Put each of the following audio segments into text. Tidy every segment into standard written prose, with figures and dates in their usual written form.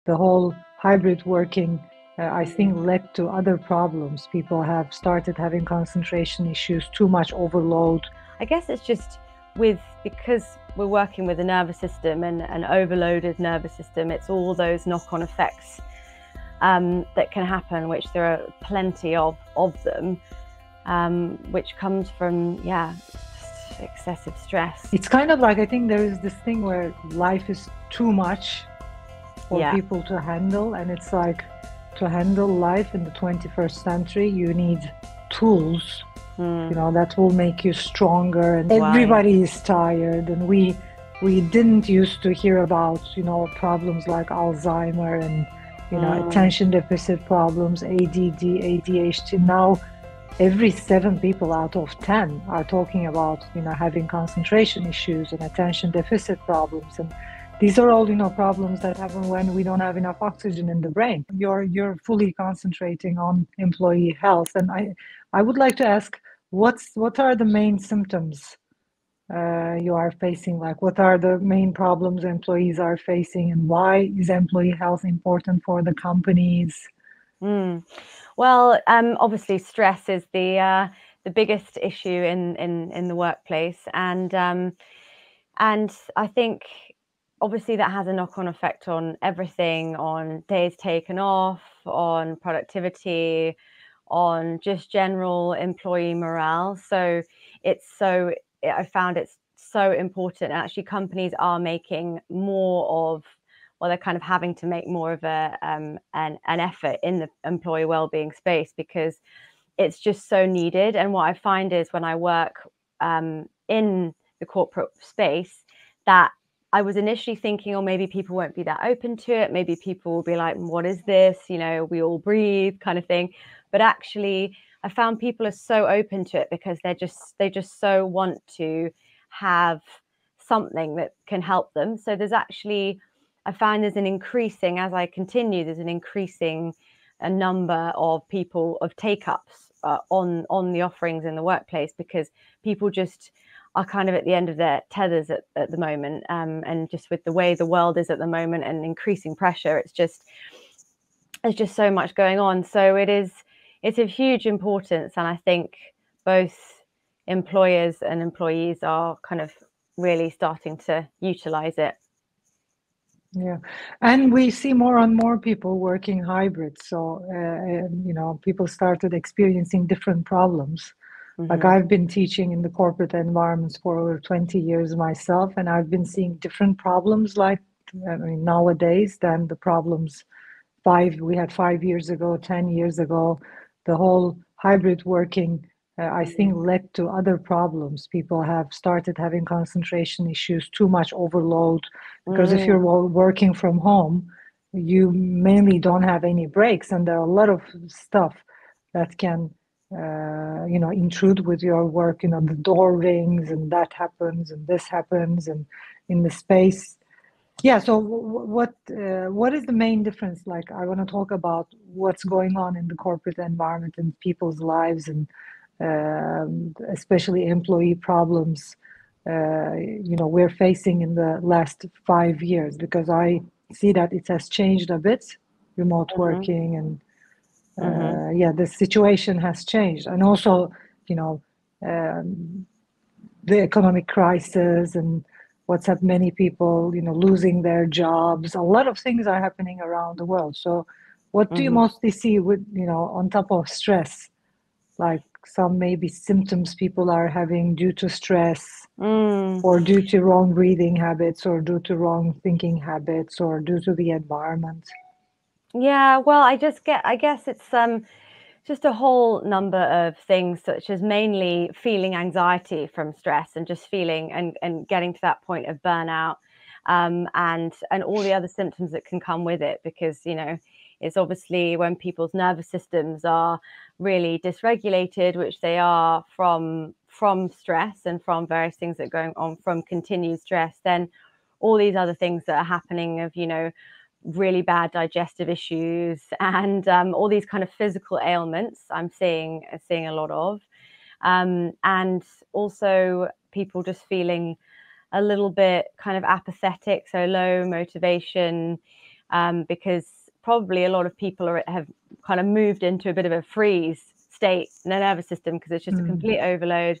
the whole hybrid working, I think, led to other problems. People have started having concentration issues, too much overload. I guess it's just because we're working with a nervous system and an overloaded nervous system, it's all those knock-on effects that can happen, which there are plenty of them, which comes from, just excessive stress. It's kind of like, I think there is this thing where life is too much for people to handle, and it's like, to handle life in the 21st century, you need tools, that will make you stronger. And everybody is tired, and we didn't used to hear about, problems like Alzheimer and, attention deficit problems, ADD, ADHD. Now, every 7 people out of 10 are talking about, having concentration issues and attention deficit problems. And these are all, problems that happen when we don't have enough oxygen in the brain. You're fully concentrating on employee health. And I would like to ask, what are the main symptoms you are facing? Like, what are the main problems employees are facing, and why is employee health important for the companies? Well, obviously stress is the biggest issue in the workplace, and I think obviously that has a knock-on effect on everything, on days taken off, on productivity, on just general employee morale. So I found it's so important. Actually, companies are making more of, they're kind of having to make more of an effort in the employee wellbeing space, because it's just so needed. And what I find is, when I work in the corporate space, that I was initially thinking, maybe people won't be that open to it. Maybe people will be like, what is this? We all breathe kind of thing. But actually, I found people are so open to it because they just so want to have something that can help them. So I find there's an increasing, as I continue, there's an increasing number of people, of take-ups on the offerings in the workplace, because people just are kind of at the end of their tethers at the moment, and just with the way the world is at the moment and increasing pressure, it's just so much going on. So it's of huge importance, and I think both employers and employees are kind of really starting to utilize it. Yeah, and we see more and more people working hybrid. So, people started experiencing different problems. Like, I've been teaching in the corporate environments for over 20 years myself, and I've been seeing different problems nowadays than the problems we had 5 years ago, 10 years ago. The whole hybrid working, I think, led to other problems. People have started having concentration issues, too much overload, because if you're working from home, you mainly don't have any breaks, and there are a lot of stuff that can intrude with your work. The door rings, and that happens, and this happens, and in the space. Yeah. So what is the main difference? Like, I want to talk about what's going on in the corporate environment and people's lives, and especially employee problems, we're facing in the last 5 years, because I see that it has changed a bit, remote working, and the situation has changed. And also, the economic crisis, and many people, losing their jobs. A lot of things are happening around the world. So what do you mostly see with, on top of stress, like some maybe symptoms people are having due to stress, or due to wrong breathing habits, or due to wrong thinking habits, or due to the environment? Yeah, well, I guess it's just a whole number of things, such as mainly feeling anxiety from stress, and just feeling and getting to that point of burnout, and all the other symptoms that can come with it, because it's obviously when people's nervous systems are really dysregulated, which they are from stress and from various things that are going on from continued stress, then all these other things that are happening of really bad digestive issues, and all these kind of physical ailments I'm seeing a lot of, and also people just feeling a little bit kind of apathetic, so low motivation, because probably a lot of people have kind of moved into a bit of a freeze state in their nervous system because it's just a complete overload.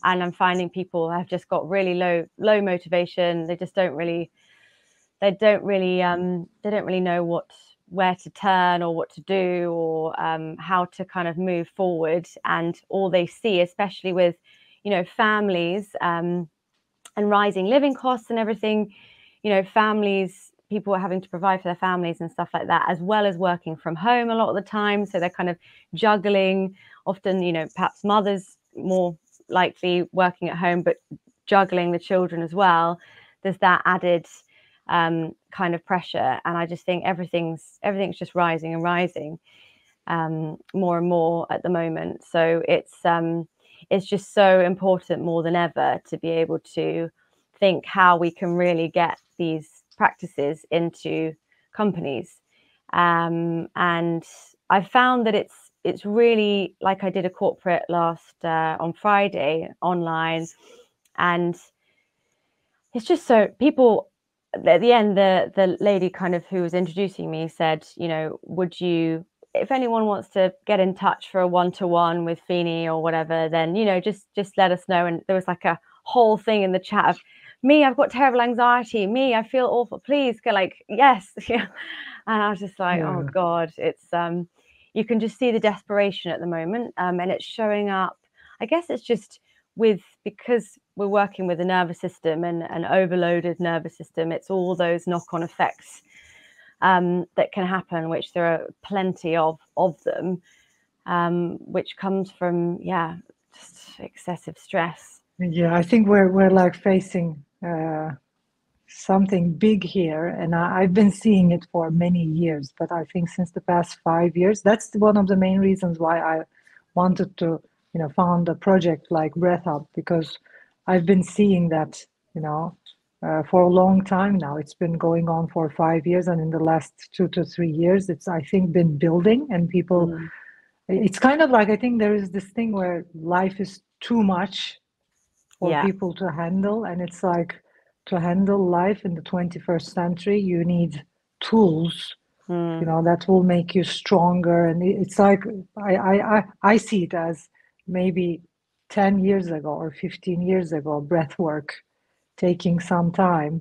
And I'm finding people have just got really low motivation. They just don't really know where to turn or what to do, or how to kind of move forward. And all they see, especially with, families and rising living costs and everything, people are having to provide for their families and stuff like that, as well as working from home a lot of the time. So they're kind of juggling, often, perhaps mothers more likely working at home, but juggling the children as well. There's that added kind of pressure, and I just think everything's just rising and rising more and more at the moment. So it's just so important more than ever to be able to think how we can really get these practices into companies, and I found that it's really, like, I did a corporate on Friday online, and it's just so people at the end, the lady kind of who was introducing me said, would you, if anyone wants to get in touch for a one-to-one with Fini or whatever, then, just let us know. And there was like a whole thing in the chat of, me, I've got terrible anxiety. Me, I feel awful. Please go, like, yes. And I was just like, oh God, it's, you can just see the desperation at the moment. And it's showing up, I guess it's just because we're working with a nervous system and an overloaded nervous system, it's all those knock-on effects that can happen, which there are plenty of them, which comes from, just excessive stress. Yeah, I think we're like facing something big here, and I've been seeing it for many years, but I think since the past 5 years, that's one of the main reasons why I wanted to, found a project like Breath Up, because I've been seeing that, for a long time now. It's been going on for 5 years, and in the last 2 to 3 years, it's, I think, been building, and people, it's kind of like, I think there is this thing where life is too much for people to handle, and it's like, to handle life in the 21st century, you need tools, that will make you stronger. And it's like, I see it as maybe 10 years ago or 15 years ago, breath work taking some time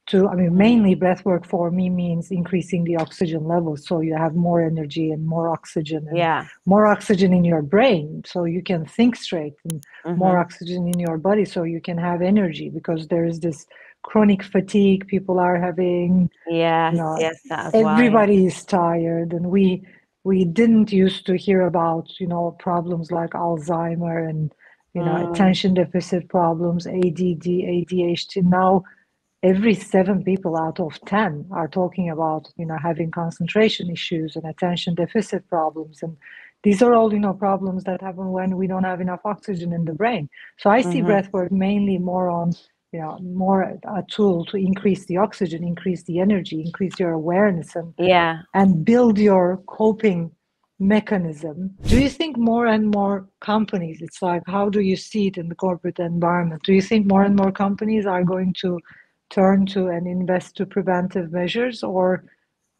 to, mainly breath work for me means increasing the oxygen levels, so you have more energy and more oxygen, and more oxygen in your brain so you can think straight, and more oxygen in your body so you can have energy, because there is this chronic fatigue people are having. Yes, that's everybody is tired, and we didn't used to hear about problems like Alzheimer and attention deficit problems, ADD, ADHD. Now every 7 people out of 10 are talking about having concentration issues and attention deficit problems, and these are all problems that happen when we don't have enough oxygen in the brain. So I see breathwork mainly more on more a tool to increase the oxygen, increase the energy, increase your awareness, and build your coping mechanism. Do you think more and more companies, it's like, how do you see it in the corporate environment? Do you think more and more companies are going to turn to and invest to preventive measures, or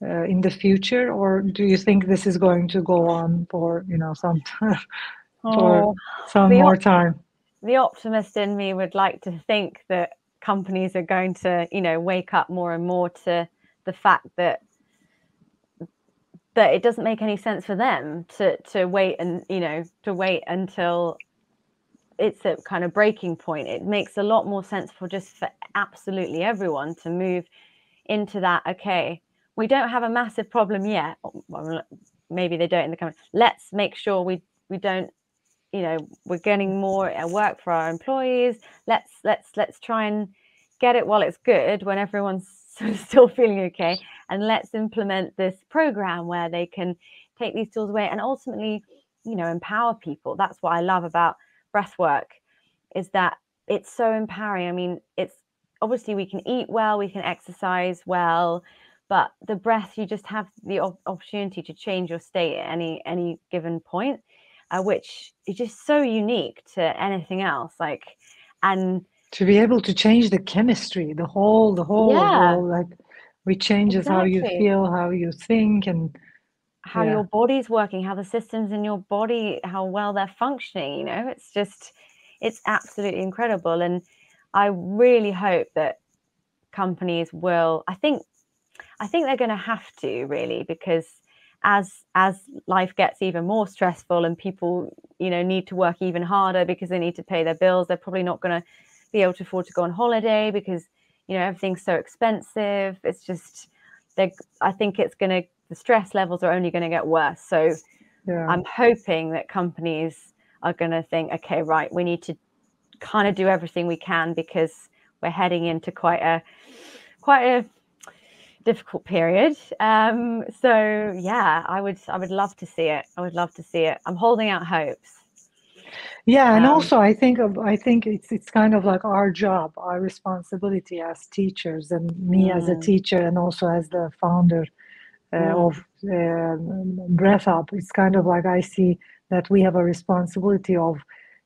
in the future, or do you think this is going to go on for some more time? The optimist in me would like to think that companies are going to wake up more and more to the fact that it doesn't make any sense for them to wait and to wait until it's a kind of breaking point. It makes a lot more sense for absolutely everyone to move into that. Okay, we don't have a massive problem yet. Well, maybe they don't in the company. Let's make sure we don't, we're getting more work for our employees. Let's try and get it while it's good, when everyone's still feeling okay. And let's implement this program where they can take these tools away and ultimately, empower people. That's what I love about breath work, is that it's so empowering. It's obviously, we can eat well, we can exercise well, but the breath, you just have the opportunity to change your state at any given point, which is just so unique to anything else. And to be able to change the chemistry, the whole, like, which changes how you Exactly. feel, how you think, and how your body's working, how the systems in your body, how well they're functioning. You know, it's absolutely incredible. And I really hope that companies will, I think they're going to have to, really, because as life gets even more stressful and people, you know, need to work even harder because they need to pay their bills, they're probably not going to be able to afford to go on holiday because, you know, everything's so expensive. It's just, I think the stress levels are only going to get worse. So I'm hoping that companies are going to think, okay, right, we need to kind of do everything we can because we're heading into quite a difficult period. So yeah, I would love to see it. I would love to see it. I'm holding out hopes. Yeah, and also I think it's kind of like our job, our responsibility as teachers, and me as a teacher, and also as the founder of Breath Up. It's kind of like I see that we have a responsibility of,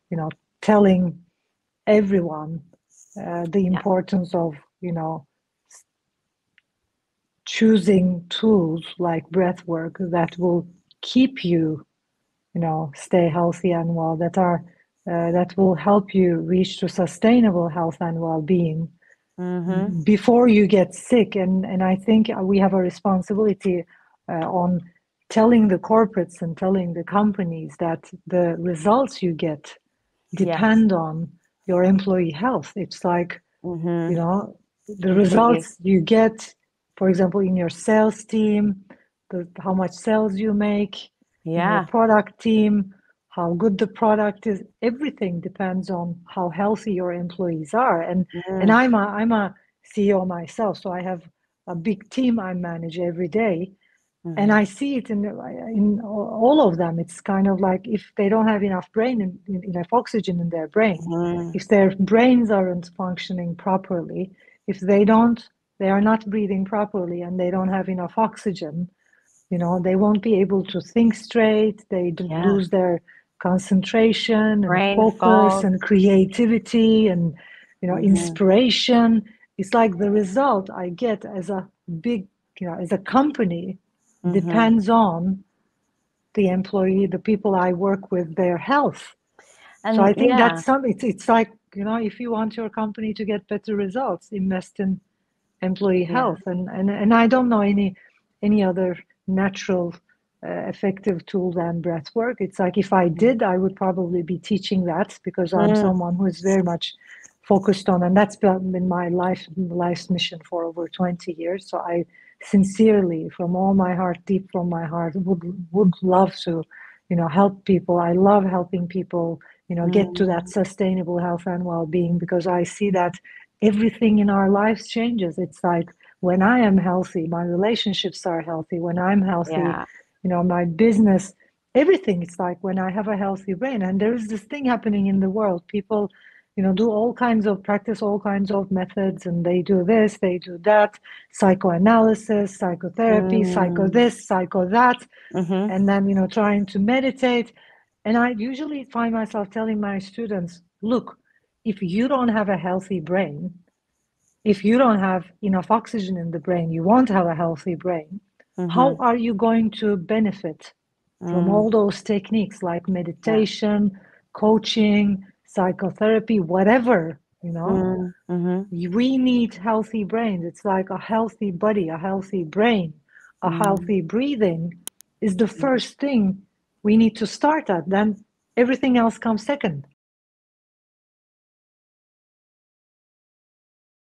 you know, telling everyone the importance of, you know, choosing tools like breath work that will keep you, you know, stay healthy and well, that will help you reach to sustainable health and well-being before you get sick. And I think we have a responsibility on telling the corporates and telling the companies that the results you get depend on your employee health. It's like, you know, the results you get, for example, in your sales team, how much sales you make, in your product team, how good the product is. Everything depends on how healthy your employees are. And I'm a CEO myself, so I have a big team I manage every day. And I see it in all of them. It's kind of like if they don't have enough enough oxygen in their brain, if their brains aren't functioning properly, if they are not breathing properly and they don't have enough oxygen, you know, they won't be able to think straight. They lose their concentration and focus and creativity and, you know, inspiration. It's like the result I get as a big, you know, as a company depends on the employee, the people I work with, their health. And so I think that's something. It's like, you know, if you want your company to get better results, invest in employee health. And I don't know any other natural effective tool than breath work. It's like if I did, I would probably be teaching that because I'm someone who is very much focused on, and that's been my life's mission for over 20 years. So I sincerely, from all my heart, deep from my heart, would love to, you know, help people. I love helping people, you know, get to that sustainable health and well-being, because I see that everything in our lives changes. It's like when I am healthy, my relationships are healthy. When I'm healthy, you know, my business, everything. It's like when I have a healthy brain. And there is this thing happening in the world. People, you know, practice all kinds of methods, and they do this, they do that, psychoanalysis, psychotherapy, psycho this, psycho that, and then, you know, trying to meditate. And I usually find myself telling my students, look, if you don't have a healthy brain, if you don't have enough oxygen in the brain, you won't have a healthy brain. How are you going to benefit from all those techniques like meditation, coaching, psychotherapy, whatever, you know? We need healthy brains. It's like a healthy body, a healthy brain, a healthy breathing is the first thing we need to start at. Then everything else comes second.